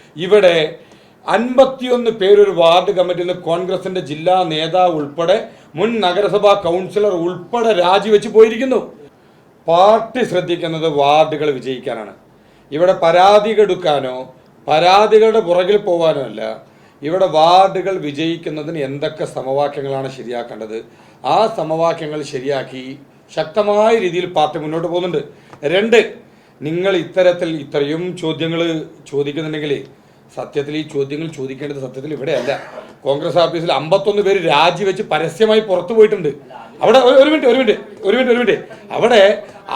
ഇവിടെ 51 പേരൊരു വാർഡ് കമ്മിറ്റിയിൽ നിന്ന് കോൺഗ്രസിന്റെ ജില്ലാ നേതാവ് ഉൾപ്പെടെ മുൻ നഗരസഭാ കൗൺസിലർ ഉൾപ്പെടെ രാജിവെച്ച് പോയിരിക്കുന്നു. പാർട്ടി ശ്രദ്ധിക്കുന്നത് വാർഡുകൾ വിജയിക്കാനാണ്. ഇവിടെ പരാതികൾ എടുക്കാനോ പരാതികളുടെ പുറകിൽ പോകാനോ അല്ല. ഇവിടെ വാർഡുകൾ വിജയിക്കുന്നതിന് എന്തൊക്കെ സമവാക്യങ്ങളാണ് ശരിയാക്കേണ്ടത്, ആ സമവാക്യങ്ങൾ ശരിയാക്കി ശക്തമായ രീതിയിൽ പാർട്ടി മുന്നോട്ട് പോകുന്നുണ്ട്. 2, നിങ്ങൾ ഇത്രയും ചോദ്യങ്ങൾ ചോദിക്കുന്നുണ്ടെങ്കിൽ സത്യത്തിൽ ഈ ചോദ്യങ്ങൾ ചോദിക്കേണ്ടത് സത്യത്തിൽ ഇവിടെയല്ല. കോൺഗ്രസ് ഓഫീസിൽ 51 പേര് രാജിവെച്ച് പരസ്യമായി പുറത്തു പോയിട്ടുണ്ട്. അവിടെ ഒരു മിനിറ്റ് അവിടെ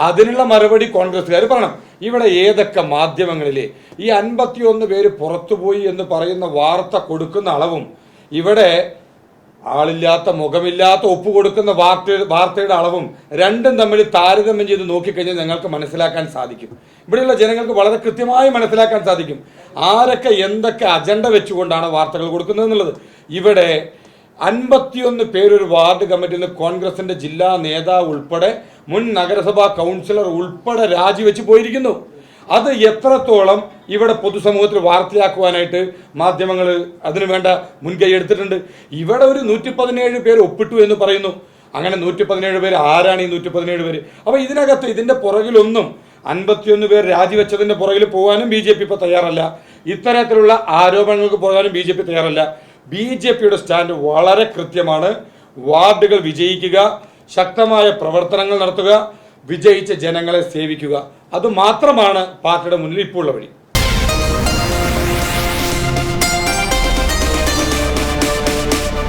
അതിനുള്ള മറുപടി കോൺഗ്രസ്സുകാർ പറയണം. ഇവിടെ ഏതൊക്കെ മാധ്യമങ്ങളിൽ ഈ 51 പേര് പുറത്തുപോയി എന്ന് പറയുന്ന വാർത്ത കൊടുക്കുന്ന അളവും ഇവിടെ ആളില്ലാത്ത മുഖമില്ലാത്ത ഒപ്പ് കൊടുക്കുന്ന വാർത്തയുടെ അളവും രണ്ടും തമ്മിൽ താരതമ്യം ചെയ്ത് നോക്കിക്കഴിഞ്ഞാൽ ഞങ്ങൾക്ക് മനസ്സിലാക്കാൻ സാധിക്കും. ഇവിടെയുള്ള ജനങ്ങൾക്ക് വളരെ കൃത്യമായി മനസ്സിലാക്കാൻ സാധിക്കും ആരൊക്കെ എന്തൊക്കെ അജണ്ട വെച്ചുകൊണ്ടാണ് വാർത്തകൾ കൊടുക്കുന്നത് എന്നുള്ളത്. ഇവിടെ 51 പേരൊരു വാർഡ് കമ്മിറ്റിയിൽ നിന്ന് കോൺഗ്രസിന്റെ ജില്ലാ നേതാവ് ഉൾപ്പെടെ മുൻ നഗരസഭാ കൗൺസിലർ ഉൾപ്പെടെ രാജിവെച്ച് പോയിരിക്കുന്നു. അത് എത്രത്തോളം ഇവിടെ പൊതുസമൂഹത്തിൽ വാർത്തയാക്കുവാനായിട്ട് മാധ്യമങ്ങൾ അതിനുവേണ്ട മുൻകൈ എടുത്തിട്ടുണ്ട്. ഇവിടെ ഒരു 117 പേര് ഒപ്പിട്ടു എന്ന് പറയുന്നു. അങ്ങനെ 117 പേര് ആരാണ് ഈ 117 പേര്? അപ്പൊ ഇതിന്റെ പുറകിലൊന്നും 51 പേർ രാജിവെച്ചതിന്റെ പുറകിൽ പോകാനും BJP ഇപ്പൊ തയ്യാറല്ല. ഇത്തരത്തിലുള്ള ആരോപണങ്ങൾക്ക് പോകാനും BJP തയ്യാറല്ല. BJPയുടെ സ്റ്റാൻഡ് വളരെ കൃത്യമാണ്. വാർഡുകൾ വിജയിക്കുക, ശക്തമായ പ്രവർത്തനങ്ങൾ നടത്തുക, വിജയിച്ച ജനങ്ങളെ സേവിക്കുക, അതുമാത്രമാണ് പാർട്ടിയുടെ മുന്നിൽ ഇപ്പോൾ ഉള്ള വഴി.